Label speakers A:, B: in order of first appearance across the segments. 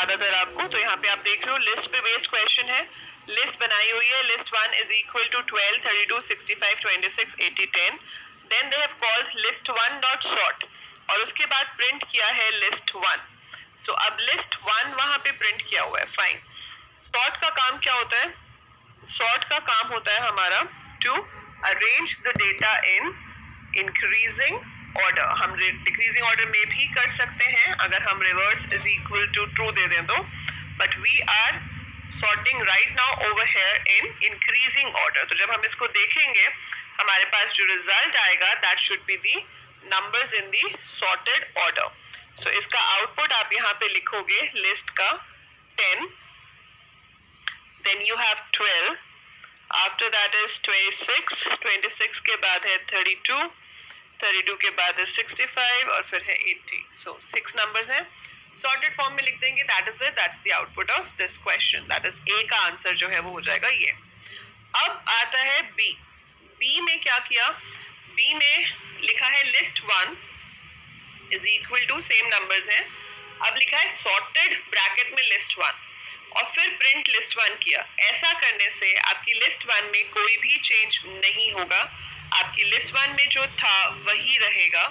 A: ज्यादातर आपको। तो यहाँ पे आप देख रहे हो लिस्ट पे बेस्ड क्वेश्चन है, लिस्ट बनाई हुई है, list 1 is equal to 12, 32, 65, 26, 80, 10। Then they have called list 1 dot sort और उसके बाद प्रिंट किया है लिस्ट 1। सो अब लिस्ट 1 वहां पे प्रिंट किया हुआ है, फाइन। सॉर्ट का काम क्या होता है? सॉर्ट का काम होता है हमारा to arrange the data in increasing order. हम डिक्रीजिंग ऑर्डर में भी कर सकते हैं अगर हम reverse is equal to true दे दें तो, but we are sorting right now over here in increasing order. तो जब हम इसको देखेंगे हमारे पास जो रिजल्ट आएगा that should be the numbers in the sorted order. So इसका आउटपुट आप यहाँ पे लिखोगे लिस्ट का 10, then you have 12, after that is 26, 26 के बाद है 32, 32 के बाद है 65 और फिर है 80। so 6 numbers हैं, sorted form में लिख देंगे, that is it, that's the output of this question, that is A का आंसर जो है वो हो जाएगा ये। अब आता है B। B में क्या किया? B में लिखा है list 1 is equal to same numbers हैं, अब लिखा है sorted ब्रैकेट में list 1 और फिर प्रिंट लिस्ट 1 किया। ऐसा करने से आपकी लिस्ट 1 में कोई भी चेंज नहीं होगा, आपकी लिस्ट 1 में जो था वही रहेगा।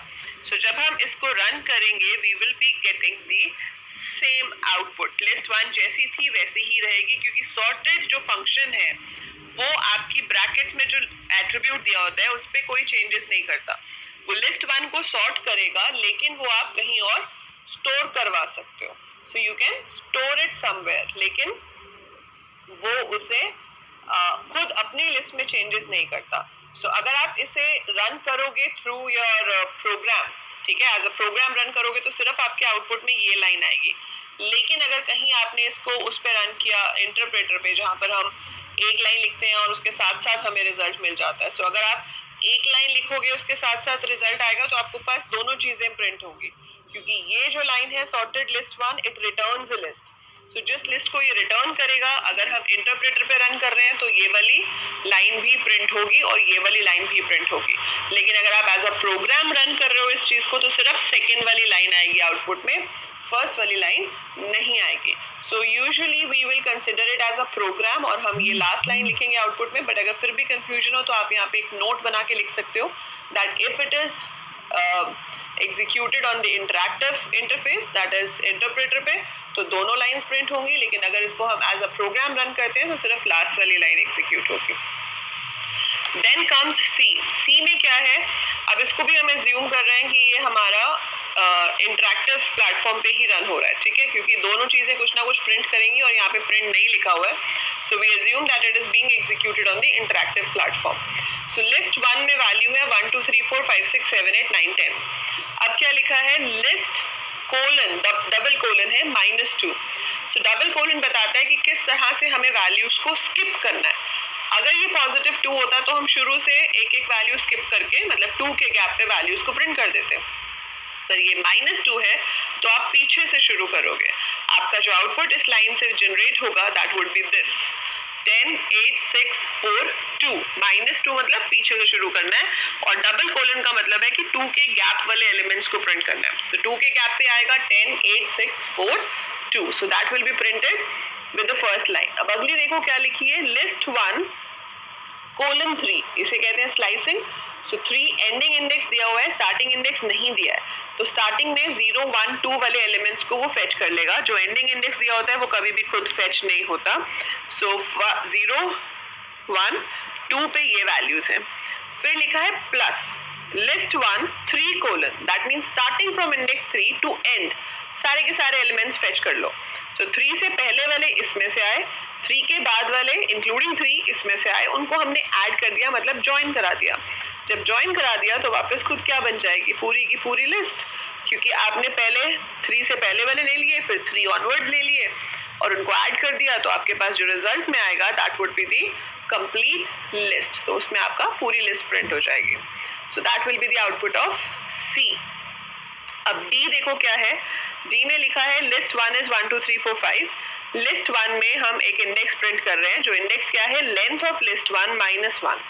A: सो जब हम इसको रन करेंगे we will be getting the same output, list 1 जैसी थी वैसी ही रहेगी, क्योंकि सॉर्टेड जो फंक्शन है वो आपकी ब्रैकेट्स में जो एट्रीब्यूट दिया होता है उस पर कोई चेंजेस नहीं करता। वो लिस्ट 1 को सॉर्ट करेगा लेकिन वो आप कहीं और स्टोर करवा सकते हो, so you can store it somewhere, लेकिन वो उसे खुद अपनी लिस्ट में चेंजेस नहीं करता। सो अगर आप इसे रन करोगे थ्रू योर प्रोग्राम, ठीक है, एज अ प्रोग्राम रन करोगे तो सिर्फ आपके आउटपुट में ये लाइन आएगी, लेकिन अगर कहीं आपने इसको उस पर रन किया इंटरप्रेटर पे जहाँ पर हम एक लाइन लिखते हैं और उसके साथ साथ हमें रिजल्ट मिल जाता है, सो अगर आप एक लाइन लिखोगे उसके साथ साथ रिजल्ट आएगा तो आपके पास दोनों चीजें प्रिंट होंगी, क्योंकि ये जो लाइन है sorted list 1 it returns a list. तो जिस लिस्ट को ये रिटर्न करेगा अगर हम इंटरप्रेटर पे रन कर रहे हैं तो ये वाली लाइन भी प्रिंट होगी और ये वाली लाइन भी प्रिंट होगी, लेकिन अगर आप एज अ प्रोग्राम रन कर रहे हो इस चीज को तो सिर्फ सेकेंड वाली लाइन आएगी आउटपुट में, फर्स्ट वाली लाइन नहीं आएगी। So usually we will consider it as a program और हम ये लास्ट लाइन लिखेंगे आउटपुट में, बट अगर फिर भी कंफ्यूजन हो तो आप यहाँ पे एक नोट बना के लिख सकते हो that if it is executed on the interactive interface that is interpreter पे तो दोनों लाइंस प्रिंट होंगी, लेकिन अगर इसको हम एज अ प्रोग्राम रन करते हैं तो सिर्फ लास्ट वाली लाइन एग्जीक्यूट होगी। देन कम्स सी। सी में क्या है? अब इसको भी हम एज्यूम कर रहे हैं कि ये हमारा इंटरेक्टिव प्लेटफॉर्म पे ही रन हो रहा है, ठीक है, क्योंकि दोनों चीजें कुछ ना कुछ प्रिंट करेंगी और यहाँ पे प्रिंट नहीं लिखा हुआ है, so we assume that it is being executed on the interactive platform. So list 1 में वैल्यू है 1 2 3 4 5 6 7 8 9 10। अब क्या लिखा है? लिस्ट कोलन, डबल कोलन है -2। सो डबल कोलन बताता है कि किस तरह से हमें वैल्यूज को स्किप करना है। अगर ये पॉजिटिव 2 होता तो हम शुरू से एक एक वैल्यू स्किप करके मतलब 2 के गैप पे वैल्यूज को प्रिंट कर देते, पर ये -2 है तो आप पीछे से शुरू करोगे। आपका जो आउटपुट इस लाइन से जनरेट होगा दैट वुड बी दिस 10 8 6 4 2। -2 मतलब पीछे से शुरू करना है और डबल कोलन का मतलब है कि 2 के गैप वाले एलिमेंट्स को प्रिंट करना है। तो 2 के गैप पे आएगा 10 8 6 4 2, सो that will be printed with the first line. अब अगली देखो क्या लिखी है? लिस्ट 1 कोलन 3, इसे कहते हैं स्लाइसिंग। सो 3 एंडिंग इंडेक्स दिया हुआ है, स्टार्टिंग इंडेक्स नहीं दिया है, तो स्टार्टिंग में 0 1 2 वाले एलिमेंट्स को वो फेच कर लेगा। जो एंडिंग इंडेक्स दिया होता है वो कभी भी खुद फेच नहीं होता। सो 0 1 2 पे ये वैल्यूज हैं। फिर लिखा है plus list 1 3 colon, that means starting from index 3 to end सारे के सारे एलिमेंट्स फेच कर लो। सो 3 से पहले वाले इसमें से आए, 3 के बाद वाले इंक्लूडिंग 3 इसमें से आए, उनको हमने ऐड कर दिया मतलब ज्वाइन करा दिया। जब ज्वाइन करा दिया तो वापस खुद क्या बन जाएगी? पूरी की पूरी लिस्ट, क्योंकि आपने पहले 3 से पहले वाले ले लिए, फिर 3 ऑनवर्ड्स ले लिए और उनको ऐड कर दिया, तो आपके पास जो रिजल्ट में आएगा that would be the complete list. तो उसमें आपका पूरी लिस्ट प्रिंट हो जाएगी। So that will be the output of C. अब डी देखो क्या है? डी में लिखा है लिस्ट 1 इज 1 2 3 4 5। लिस्ट 1 में हम एक इंडेक्स प्रिंट कर रहे हैं, जो इंडेक्स क्या है? Length of list 1 -1।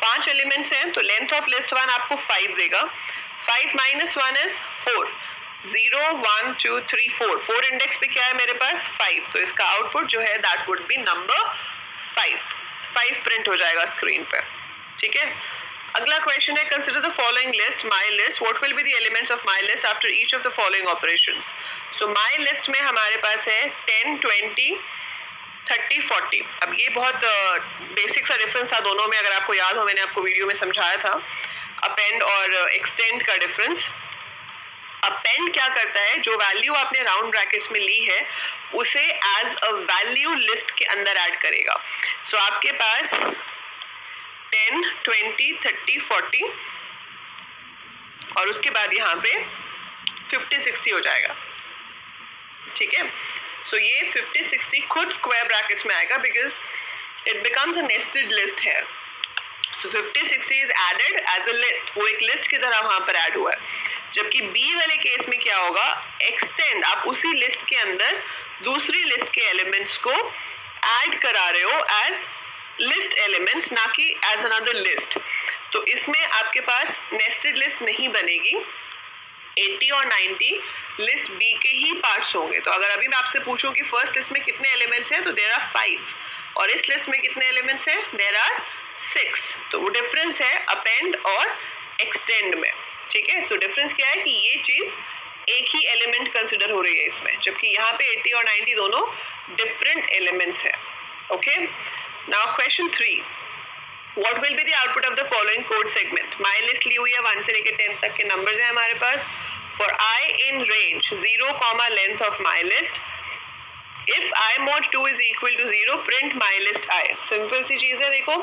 A: 5 एलिमेंट्स हैं तो लेंथ ऑफ लिस्ट 1 आपको 5 देगा। 5 - 1 इज 4। 0 1 2 3 4 इंडेक्स पे क्या है मेरे पास 5, तो इसका आउटपुट जो है that would B number 5 print हो जाएगा स्क्रीन पे, ठीक है। अगला क्वेश्चन है consider the following list my list, what will be the elements of my list after each of the following operations. So my list में हमारे पास है 10 20 30 40। अब ये बहुत बेसिक सा डिफरेंस था दोनों में, अगर आपको याद हो मैंने आपको वीडियो में समझाया था अपेंड और एक्सटेंड का डिफरेंस। अपेंड क्या करता है, जो वैल्यू आपने राउंड ब्रैकेट्स में ली है उसे एज अ वैल्यू लिस्ट के अंदर ऐड करेगा। सो आपके पास 10 20 30 40 और उसके बाद यहाँ पे 50 60 हो जाएगा, ठीक है। सो ये 50 60 खुद स्क्वायर ब्रैकेट्स में आएगा because it becomes a nested list है। So 50 60 is added as a list, वो एक लिस्ट की तरह वहां पर ऐड हुआ है। जबकि बी वाले केस में क्या होगा, एक्सटेंड, आप उसी लिस्ट के अंदर दूसरी लिस्ट के एलिमेंट्स को ऐड करा रहे हो एज लिस्ट एलिमेंट्स, ना कि एज अनदर लिस्ट। तो इसमें आपके पास नेस्टेड लिस्ट नहीं बनेगी, 80 और 90 लिस्ट बी के ही पार्ट्स होंगे। तो अगर अभी मैं आपसे पूछूं कि फर्स्ट लिस्ट में कितने एलिमेंट्स हैं तो देयर आर 5 और इस लिस्ट में कितने एलिमेंट्स हैं, देयर आर 6। तो वो डिफरेंस है अपेंड और एक्सटेंड में, ठीक है। सो डिफरेंस क्या है कि ये चीज एक ही एलिमेंट कंसिडर हो रही है इसमें, जबकि यहाँ पे 80 और 90 दोनों डिफरेंट एलिमेंट्स है, okay. Now question 3, What will be the output of the following code segment? My list ली हुई है 1 से लेकर 10 तक के नंबर्स हैं हमारे पास। For I in range 0, length of my list. If I mod 2 is equal to 0, print my list I. Simple सी चीज़ है, देखो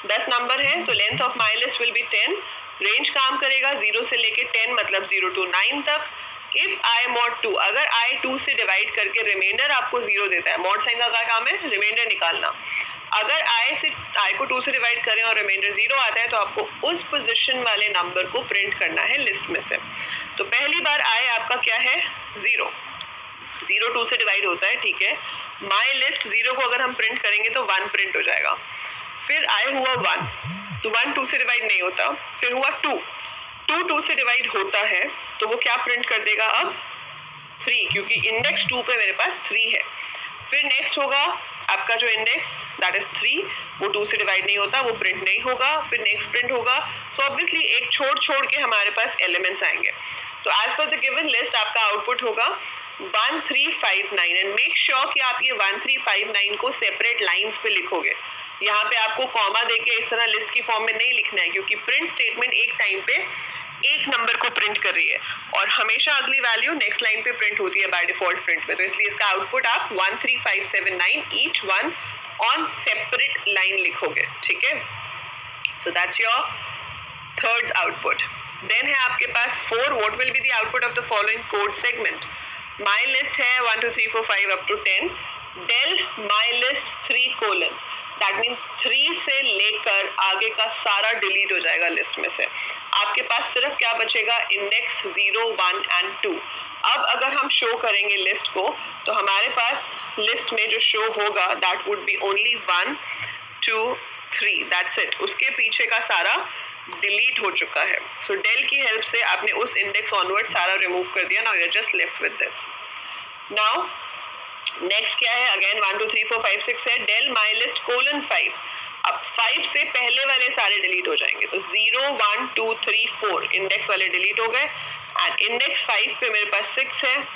A: 10 नंबर है तो length of my list will be 10, range काम करेगा 0 से लेकर 10 मतलब 0 to 9 तक। इफ आई mod 2, अगर I 2 से डिवाइड करके रिमाइंडर आपको 0 देता है, मॉड साइन का क्या काम है, रिमाइंडर निकालना। अगर I को 2 से डिवाइड करें और रिमाइंडर 0 आता है तो आपको उस पोजीशन वाले नंबर को प्रिंट करना है लिस्ट में से। तो पहली बार I आपका क्या है 0 2 से डिवाइड होता है, ठीक है। माई लिस्ट 0 को अगर हम प्रिंट करेंगे तो 1 प्रिंट हो जाएगा। फिर I हुआ 1, तो 1 2 से डिवाइड नहीं होता। फिर हुआ 2 2 से डिवाइड होता है तो वो क्या प्रिंट कर देगा अब 3, क्योंकि इंडेक्स 2 पे मेरे पास 3 है। फिर नेक्स्ट होगा आपका जो इंडेक्स दैट इज 3, वो 2 से डिवाइड नहीं होता, वो प्रिंट नहीं होगा। फिर नेक्स्ट प्रिंट होगा। सो ऑब्वियसली एक छोड़ के हमारे पास एलिमेंट्स आएंगे। तो as per the given list आपका आउटपुट होगा 1359 एंड मेक श्योर कि आप ये 1359 को सेपरेट लाइंस पे लिखोगे। यहाँ पे आपको कॉमा देके इस तरह लिस्ट की फॉर्म में नहीं लिखना है, क्योंकि प्रिंट स्टेटमेंट एक टाइम पे एक नंबर को प्रिंट कर रही है और हमेशा अगली वैल्यू नेक्स्ट लाइन पे प्रिंट होती है बाय डिफॉल्ट प्रिंट में। तो इसलिए इसका आउटपुट आप 13579 each one on separate line लिखोगे, ठीक है। So that's your third output. Then है आपके पास 4, what will be the output of the following code segment. My list है 1 2 3 4 5 up to 10, del my list 3 that means 3 से लेकर आगे का सारा डिलीट हो जाएगा लिस्ट में से। आपके पास सिर्फ क्या बचेगा, इंडेक्स 0 1 एंड 2। अब अगर हम शो करेंगे लिस्ट को तो हमारे पास लिस्ट में जो शो होगा that would B only 1 2 3, that's it. उसके पीछे का सारा डिलीट हो चुका है। सो डेल की हेल्प से आपने उस इंडेक्स ऑनवर्ड सारा रिमूव कर दिया। Now you are just left with this. Now next क्या है, अगेन 1 2 3 4 5 6 है, डेल माई लिस्ट 5। अब 5 से पहले वाले सारे डिलीट हो जाएंगे, तो 0 1 2 3 4 इंडेक्स वाले डिलीट हो गए एंड इंडेक्स 5 पे मेरे पास 6 है,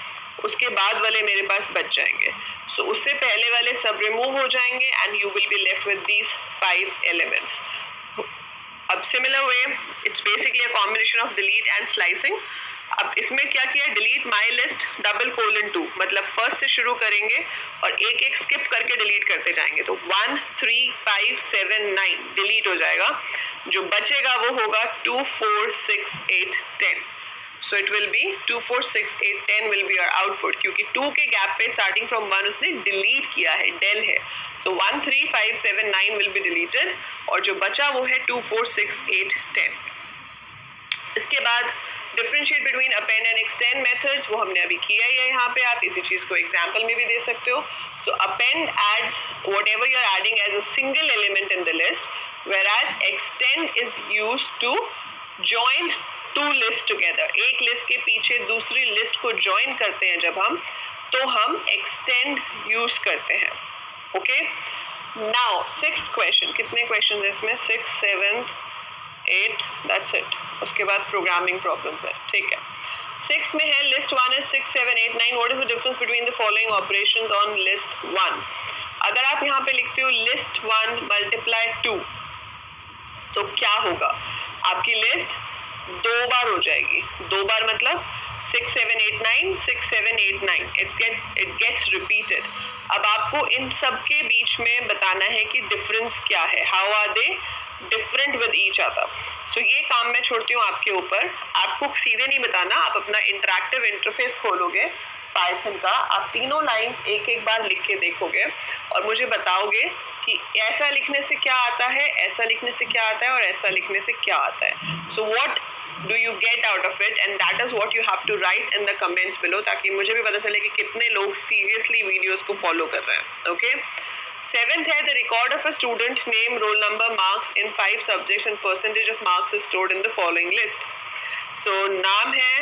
A: उसके बाद वाले मेरे पास बच जाएंगे। सो उससे पहले वाले सब रिमूव हो जाएंगे and you will be left with these 5 elements. अब similar way it's basically a combination of delete and slicing. अब इसमें क्या किया, डिलीट माई लिस्ट 2 मतलब फर्स्ट से शुरू करेंगे और एक एक स्किप करके डिलीट करते जाएंगे। तो 1 3 5 7 9 डिलीट हो जाएगा, जो बचेगा वो होगा 2 4 6 8 10। So it will be 2 4 6 8 10 will be your output, क्योंकि 2 के गैप पे स्टार्टिंग फ्रॉम 1 उसने डिलीट किया है, डेल है। सो 1 3 5 7 9 विल बी डिलीटेड और जो बचा वो है 2 4 6 8 10। इसके बाद differentiate between append and extend methods, वो हमने अभी किया ही है। यहाँ पे आप इसी चीज़ को एग्जाम्पल में भी दे सकते हो। So append adds whatever you are adding as a single element in the list, whereas extend is used to join two list together, एक लिस्ट के पीछे दूसरी लिस्ट को ज्वाइन करते हैं जब हम, तो हम एक्सटेंड यूज करते हैं. Okay, now sixth question. कितने क्वेश्चन है इसमें? 6, 7, 8, दैट्स इट. उसके बाद प्रोग्रामिंग प्रॉब्लम्स है. ठीक है, सिक्स में है list 1 is 6, 7, 8, 9. What is the difference between the following operations on list 1? अगर आप यहाँ पे लिखते हो लिस्ट 1 मल्टीप्लाई 2, तो क्या होगा? आपकी लिस्ट 2 बार हो जाएगी. 2 बार मतलब 6, 7, 8, 9, 6, 7, 8, 9. It gets repeated. अब आपको इन सब के बीच में बताना है कि डिफरेंस क्या है. How are they different with each other. So ये काम मैं छोड़ती हूँ आपके ऊपर. आपको सीधे नहीं बताना, आप अपना इंटरैक्टिव इंटरफेस खोलोगे पाइथन का, आप तीनों लाइंस एक एक बार लिख के देखोगे और मुझे बताओगे कि ऐसा लिखने से क्या आता है, ऐसा लिखने से क्या आता है और ऐसा लिखने से क्या आता है. So what do you get out of it, and that is what you have to write in the comments below, ताकि मुझे भी पता चले कि कितने लोग seriously videos को follow कर रहे हैं. Okay, 7th है the record of a student name, roll number, marks in 5 subjects and percentage of marks is stored in the following list. So नाम है,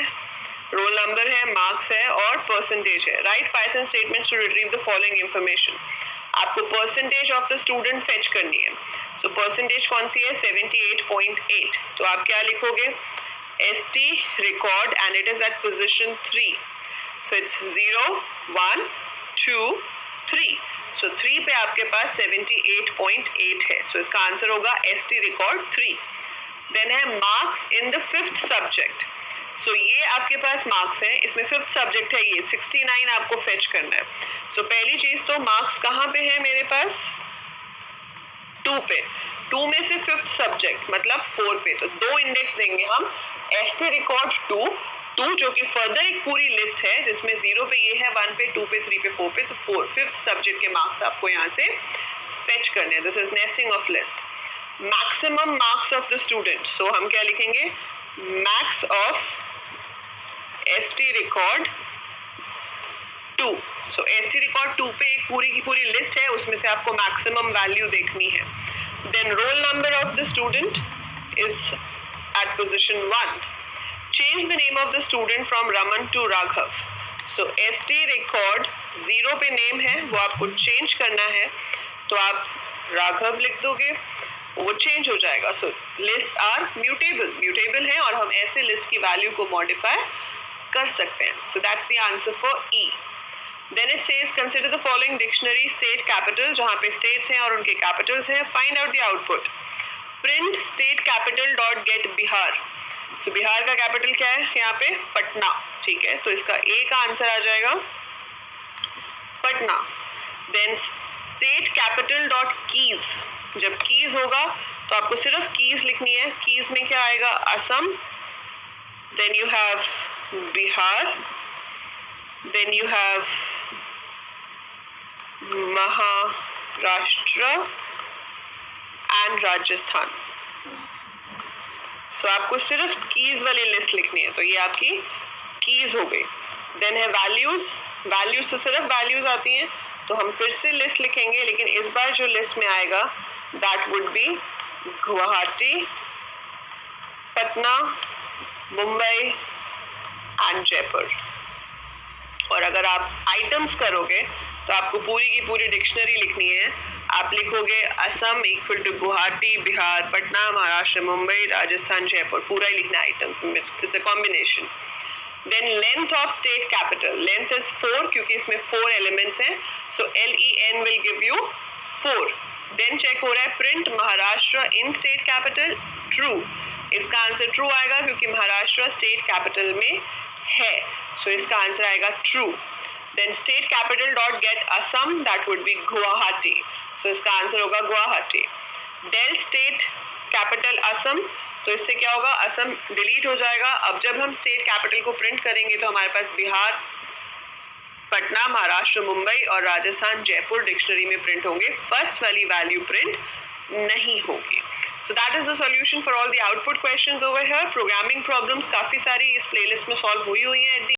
A: roll number है, marks है और percentage है. Write Python statements to retrieve the following information. आपको percentage of the student fetch करनी है. So percentage कौन सी है? 78.8. तो आप क्या लिखोगे? ST record and it is at position 3. So it's 0, 1, 2, 3. So 3 पे आपके पास 78.8 है. So इसका आंसर होगा ST record 3. Then है marks in the 5th subject. So ये आपके पास मार्क्स है, इसमें 5th सब्जेक्ट है, ये 69 आपको फेच करना है. So पहली चीज तो मार्क्स कहाँ पे है मेरे पास? 2 पे. 2 में से 5th सब्जेक्ट मतलब 4 पे. तो 2 इंडेक्स देंगे हम. ST रिकॉर्ड 2 जो कि फर्दर एक पूरी लिस्ट है जिसमें 0 पे ये है, 1 पे, 2 पे, 3 पे, 4 पे. तो 5th सब्जेक्ट के मार्क्स आपको यहाँ से फेच करने हैं. This is nesting of list. Maximum marks of the student. So हम क्या लिखेंगे? Max of ST record 2. So ST record 2 पे एक पूरी की पूरी लिस्ट है, उसमें से आपको मैक्सिमम वैल्यू देखनी है. Then roll number of the student is at position 1. Change the name of the student from Raman to Raghav. So ST record 0 पे नेम है, वो आपको चेंज करना है, तो आप राघव लिख दोगे, वो चेंज हो जाएगा. सो लिस्ट आर म्यूटेबल है और हम ऐसे लिस्ट की वैल्यू को मॉडिफाई कर सकते हैं. So that's the answer for E. Then it says consider the following dictionary state capital, जहाँ पे स्टेट्स हैं और उनके कैपिटल्स हैं. Find out the output. Print state capital dot get Bihar. So Bihar का कैपिटल क्या है यहाँ पे? पटना. ठीक है, तो इसका ए का आंसर आ जाएगा Patna. Then state capital dot keys. जब कीज होगा तो आपको सिर्फ कीज लिखनी है. कीज में क्या आएगा? Assam. Then you have Bihar, then you have Maharashtra and Rajasthan. So आपको सिर्फ कीज वाली लिस्ट लिखनी है, तो ये आपकी कीज हो गई. देन है वैल्यूज. वैल्यूज से सिर्फ वैल्यूज आती हैं, तो हम फिर से लिस्ट लिखेंगे, लेकिन इस बार जो लिस्ट में आएगा that would be Guwahati, Patna, Mumbai and Jaipur. और अगर आप आइटम्स करोगे तो आपको पूरी की पूरी डिक्शनरी लिखनी है. आप लिखोगे असम इक्वल टू गुवाहाटी, बिहार, पटना, महाराष्ट्र, मुंबई, राजस्थान, जयपुर, पूरा ही लिखना है items. It's a combination. Then length of state capital. Length is 4 क्योंकि इसमें 4 एलिमेंट्स हैं. So LEN will give you 4. Then check हो रहा है print Maharashtra in state capital. True. इसका आंसर ट्रू आएगा क्योंकि महाराष्ट्र स्टेट कैपिटल में है. सो इसका आंसर आएगा true. Then state capital dot get Assam, that would be Guwahati. So इसका आंसर होगा Guwahati. Del state capital Assam, तो इससे क्या होगा? असम डिलीट हो जाएगा. अब जब हम स्टेट कैपिटल को प्रिंट करेंगे तो हमारे पास बिहार, पटना, महाराष्ट्र, मुंबई और राजस्थान, जयपुर डिक्शनरी में प्रिंट होंगे. फर्स्ट वाली वैल्यू प्रिंट नहीं होगी. So that is the solution for all the output questions over here. Programming problems काफी सारी इस प्लेलिस्ट में सॉल्व हुई हैं.